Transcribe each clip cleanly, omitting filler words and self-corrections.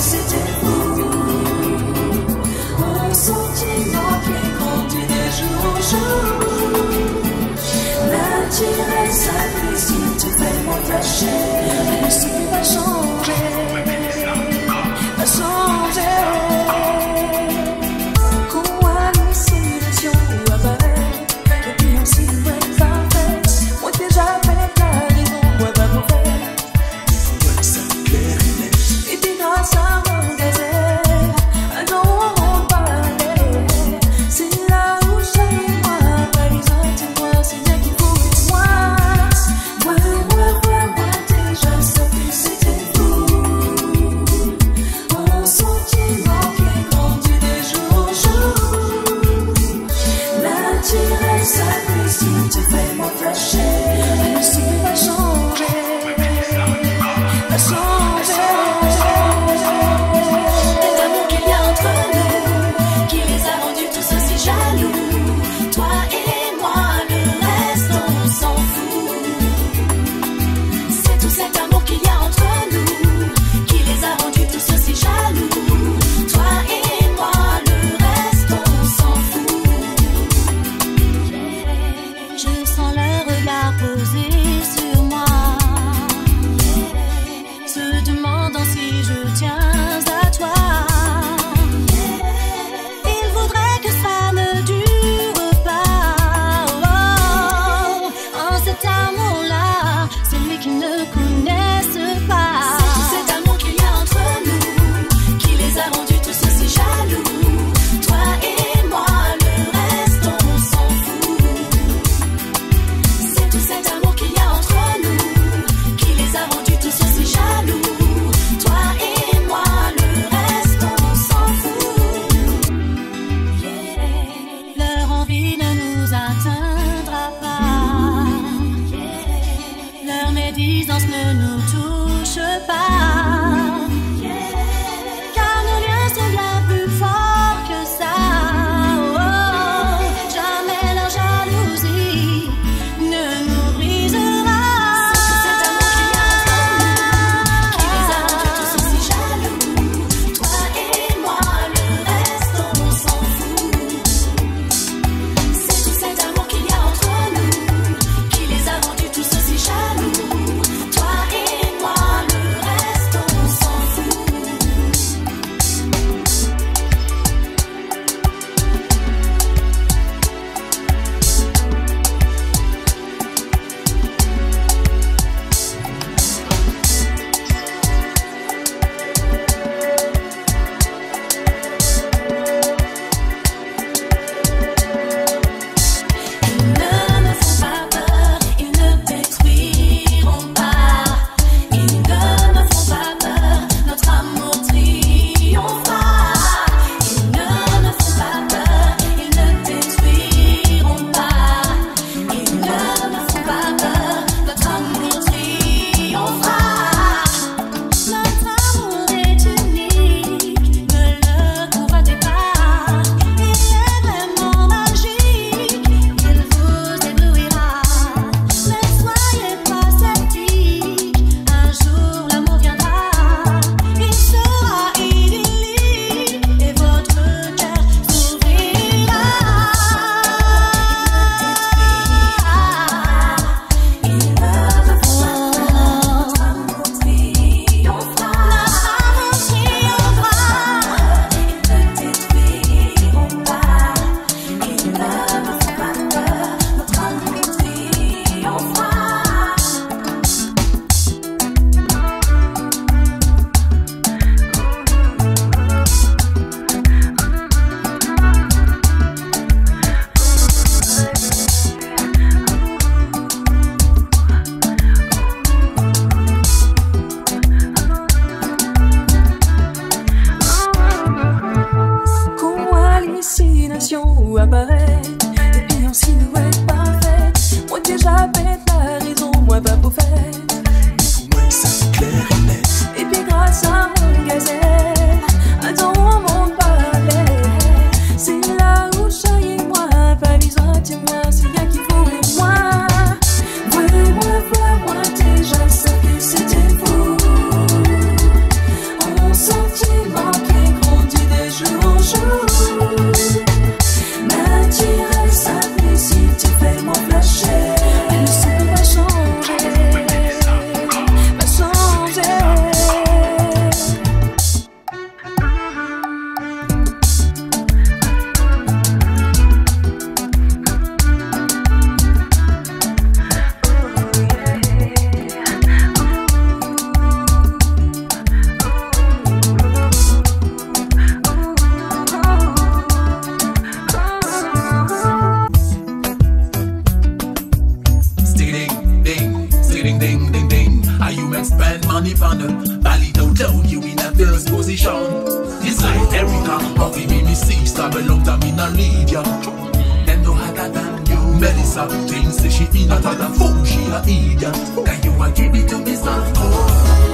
c'était fou. Un sentiment qui est grandi de jour en jour. L'intérêt s'apprécie, tu fais moi flasher. Mais ce qui va changer, va changer. Qu'on hallucination apparaît, et puis on s'y voit parfait. Moi déjà fait la raison, moi pas pour faire. Ouais, ça clair et net. Et puis grâce à mon désert, un jour on parlait. C'est là où j'ai moi, pas besoin de moi, c'est bien qu'il faut et moi. Moi, déjà sorti, c'était fou. Un sentiment qui est grandi de jour en jour. L'intérêt s'apprécie, tu fais moi flasher. Mais ce qui va changer, va changer. Cet amour qu'il y a entre nous, qui les a rendus tous aussi jaloux. Toi et moi, le reste on s'en fout. C'est tout cet amour qu'il y a entre nous, qui les a rendus tous aussi jaloux. Toi et moi, le reste on s'en fout. Je sens le regard posé sur moi, se demandant si je tiens à toi. Il voudrait que ça ne dure pas. En cet amour-là, celui qui ne connaissent pas. C'est tout cet amour qu'il y a entre nous, qui les a rendus tous aussi jaloux. Toi et moi, le reste on s'en fout. C'est tout cet amour qu'il y a entre nous, qui les a rendus tous aussi jaloux. Toi et moi, le reste on s'en fout. Leur envie ne nous atteindra pas. Leur médisance ne nous touche pas. Car nos liens sont bien plus forts que ça. Jamais leur jalousie ne nous brisera. C'est tout cet amour qu'il y a entre nous, qui les a rendus tous aussi jaloux. Toi et moi, le reste on s'en fout. C'est tout cet amour qu'il y a entre nous, qui les a rendus tous aussi jaloux. Toi et moi, le reste on s'en fout. Ils ne me font pas peur, ils ne détruiront pas. Ils ne me font pas peur, notre amour triomphera. Ils ne me font pas peur, ils ne détruiront pas. Ils ne me font pas peur, notre amour triomphera. Notre amour est unique, ne le convoitez pas. Il est vraiment magique, il vous éblouira. Ne soyez pas sceptiques, un jour l'amour viendra. Il sera idyllique et votre cœur s'ouvrira. Ils ne me font pas peur, notre amour triomphera. Notre amour triomphera. Ils ne détruiront pas. Ils ne me font pas peur, notre amour triomphera. Qu'on hallucination apparaît, et puis en silhouette parfaite. Moi déjà fait la raison, moi pas pour faire. Ouais, ça clair et net. Et puis grâce à mon gazelle, un temps où on parlait. C'est là où j'ai et moi, pas besoin de moi, c'est bien qu'il faut et moi. Vois-moi, déjà ça que c'était fou. On sentit ding ding ding ding. And you make spend money on the bally down loud, you in a first position. It's like Erica, Puffy, me sister, belong to me, not lead ya. Them no harder than you. Melissa thinks that she in a than fool, she a idiot. Can you a give it to me soft core?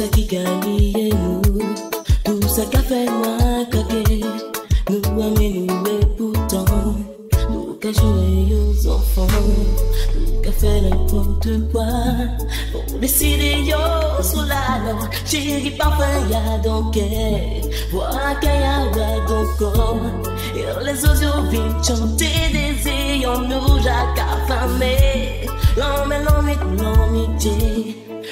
ça qui gagne nous, tout ça qui fait moi caguer, nous amène nous et pourtant, nous qui jouer aux enfants, nous qui fait n'importe quoi, pour décider yo sous la loi, chérie parfait y'a donc voilà qu'il y a donc corps, et les autres viennent chanter des ayants nous jacques affamés, l'amitié.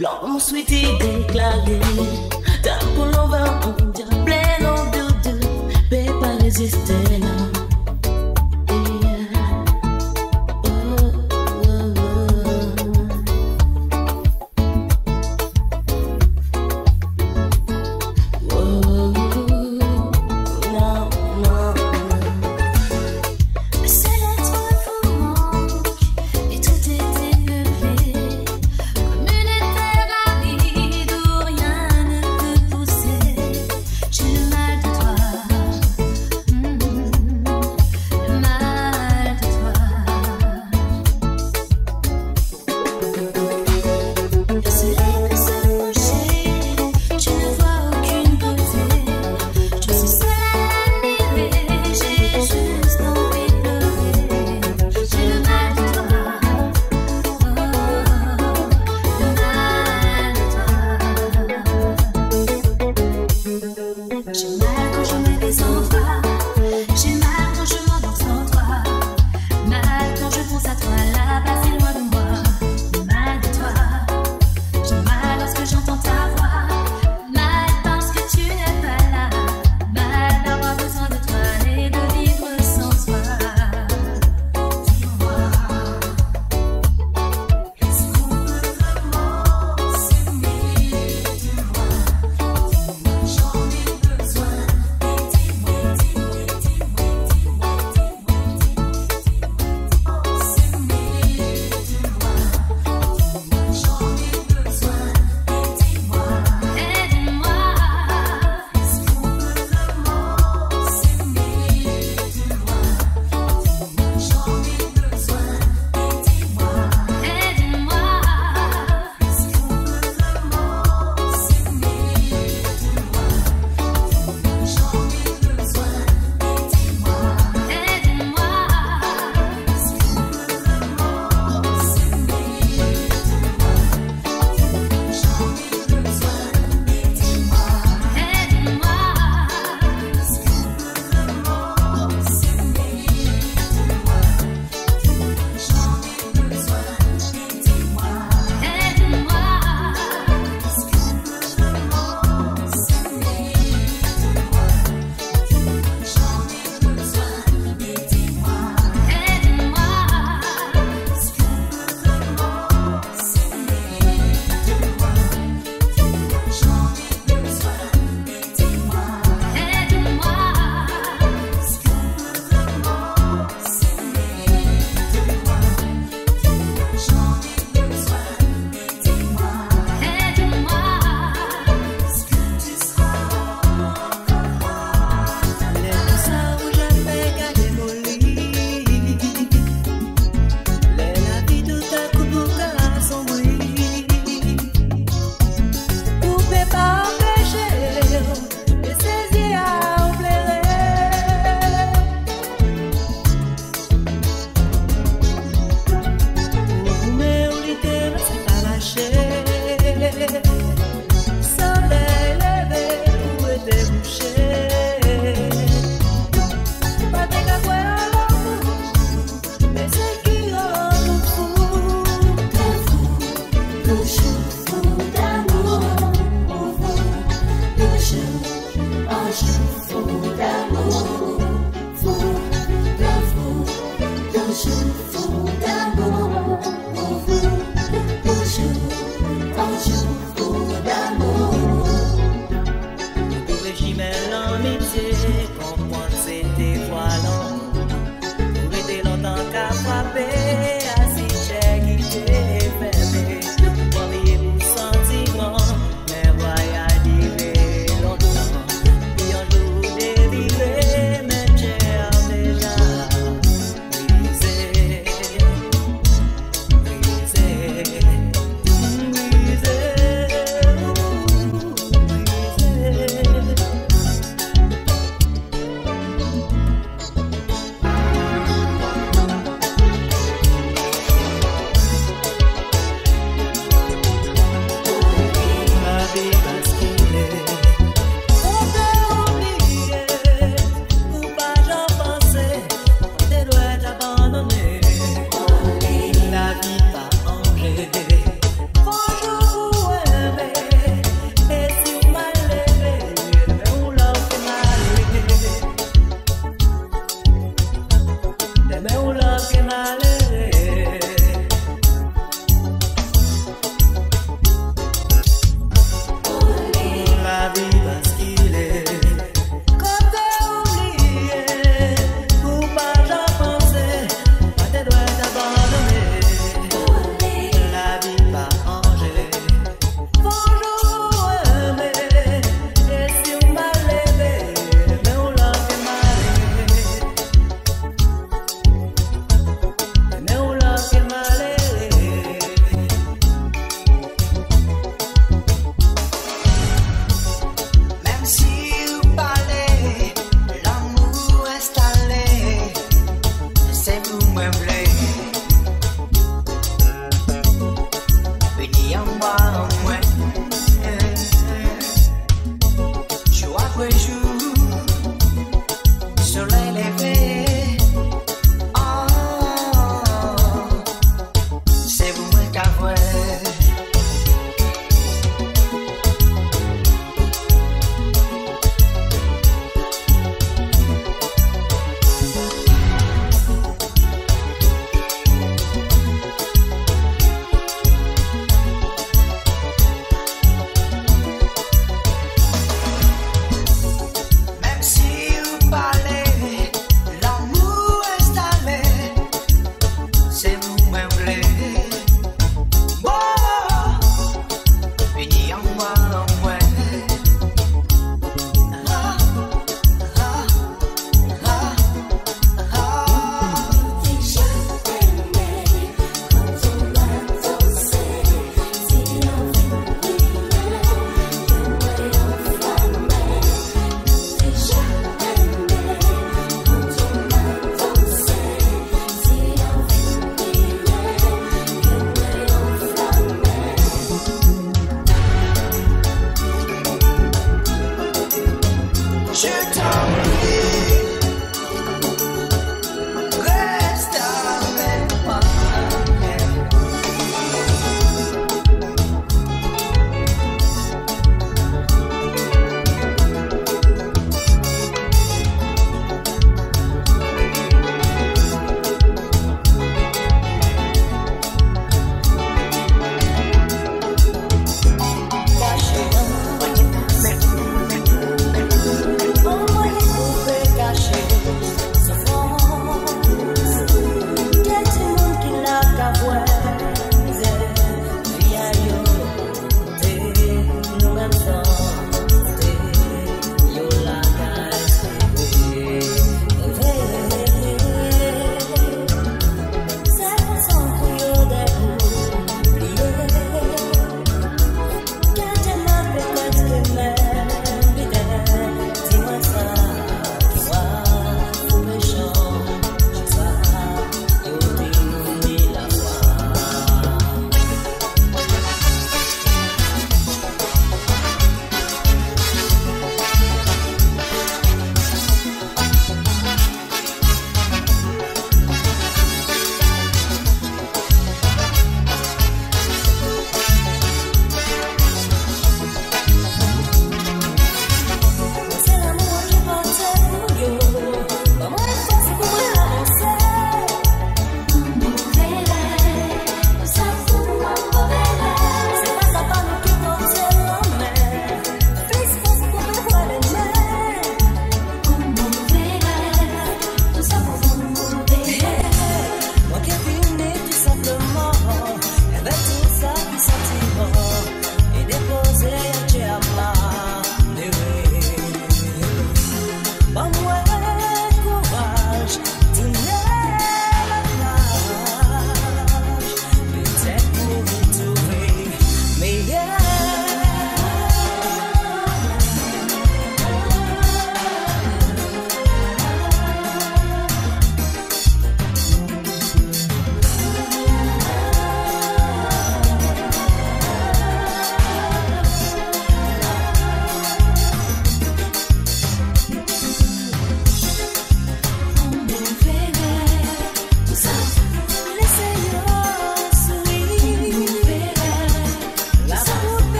L'homme souhaité déclaré, d'un pour l'envers, on dirait plein en doute, peut pas résister.